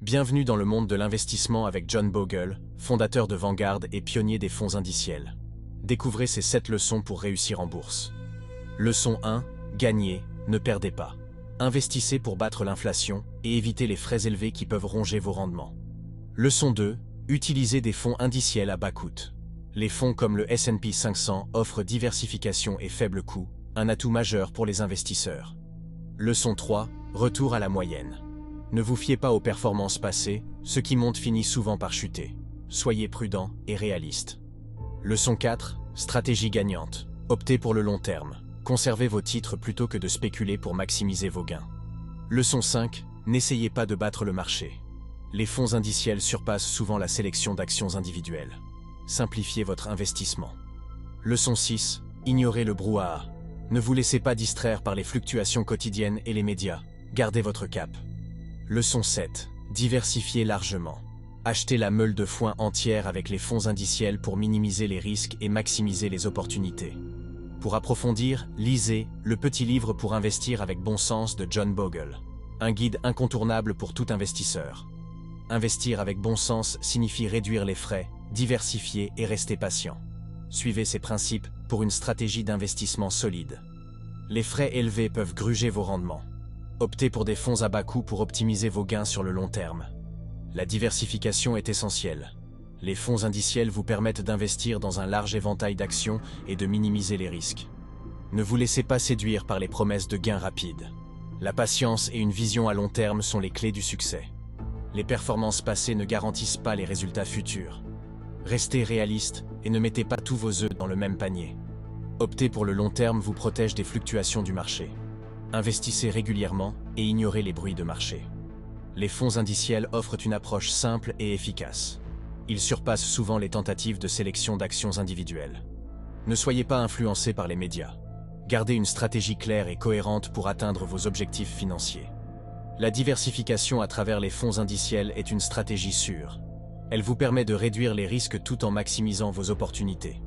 Bienvenue dans le monde de l'investissement avec John Bogle, fondateur de Vanguard et pionnier des fonds indiciels. Découvrez ces 7 leçons pour réussir en bourse. Leçon 1. Gagnez, ne perdez pas. Investissez pour battre l'inflation et évitez les frais élevés qui peuvent ronger vos rendements. Leçon 2. Utilisez des fonds indiciels à bas coût. Les fonds comme le S&P 500 offrent diversification et faible coût, un atout majeur pour les investisseurs. Leçon 3. Retour à la moyenne. Ne vous fiez pas aux performances passées, ce qui monte finit souvent par chuter. Soyez prudent et réaliste. Leçon 4. Stratégie gagnante. Optez pour le long terme. Conservez vos titres plutôt que de spéculer pour maximiser vos gains. Leçon 5. N'essayez pas de battre le marché. Les fonds indiciels surpassent souvent la sélection d'actions individuelles. Simplifiez votre investissement. Leçon 6. Ignorez le brouhaha. Ne vous laissez pas distraire par les fluctuations quotidiennes et les médias. Gardez votre cap. Leçon 7. Diversifiez largement. Achetez la meule de foin entière avec les fonds indiciels pour minimiser les risques et maximiser les opportunités. Pour approfondir, lisez « Le petit livre pour investir avec bon sens » de John Bogle. Un guide incontournable pour tout investisseur. Investir avec bon sens signifie réduire les frais, diversifier et rester patient. Suivez ces principes pour une stratégie d'investissement solide. Les frais élevés peuvent gruger vos rendements. Optez pour des fonds à bas coût pour optimiser vos gains sur le long terme. La diversification est essentielle. Les fonds indiciels vous permettent d'investir dans un large éventail d'actions et de minimiser les risques. Ne vous laissez pas séduire par les promesses de gains rapides. La patience et une vision à long terme sont les clés du succès. Les performances passées ne garantissent pas les résultats futurs. Restez réaliste et ne mettez pas tous vos œufs dans le même panier. Opter pour le long terme vous protège des fluctuations du marché. Investissez régulièrement et ignorez les bruits de marché. Les fonds indiciels offrent une approche simple et efficace. Ils surpassent souvent les tentatives de sélection d'actions individuelles. Ne soyez pas influencés par les médias. Gardez une stratégie claire et cohérente pour atteindre vos objectifs financiers. La diversification à travers les fonds indiciels est une stratégie sûre. Elle vous permet de réduire les risques tout en maximisant vos opportunités.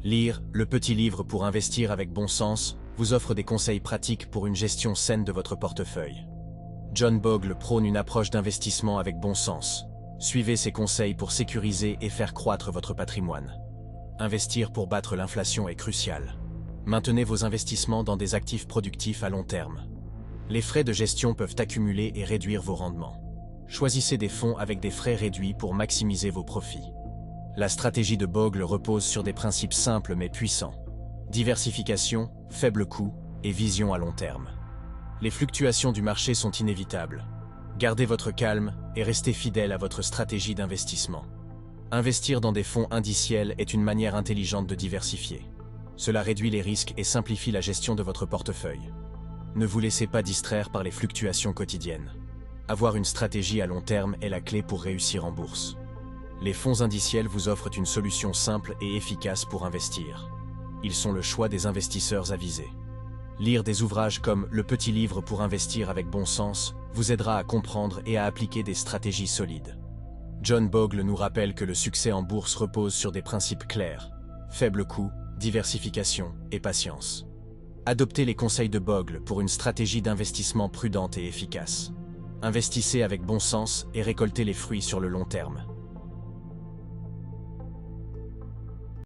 Lire « Le petit livre pour investir avec bon sens » vous offre des conseils pratiques pour une gestion saine de votre portefeuille. John Bogle prône une approche d'investissement avec bon sens. Suivez ses conseils pour sécuriser et faire croître votre patrimoine. Investir pour battre l'inflation est crucial. Maintenez vos investissements dans des actifs productifs à long terme. Les frais de gestion peuvent accumuler et réduire vos rendements. Choisissez des fonds avec des frais réduits pour maximiser vos profits. La stratégie de Bogle repose sur des principes simples mais puissants. Diversification, faible coût et vision à long terme. Les fluctuations du marché sont inévitables. Gardez votre calme et restez fidèle à votre stratégie d'investissement. Investir dans des fonds indiciels est une manière intelligente de diversifier. Cela réduit les risques et simplifie la gestion de votre portefeuille. Ne vous laissez pas distraire par les fluctuations quotidiennes. Avoir une stratégie à long terme est la clé pour réussir en bourse. Les fonds indiciels vous offrent une solution simple et efficace pour investir. Ils sont le choix des investisseurs avisés. Lire des ouvrages comme « Le petit livre pour investir avec bon sens » vous aidera à comprendre et à appliquer des stratégies solides. John Bogle nous rappelle que le succès en bourse repose sur des principes clairs, faible coût, diversification et patience. Adoptez les conseils de Bogle pour une stratégie d'investissement prudente et efficace. Investissez avec bon sens et récoltez les fruits sur le long terme.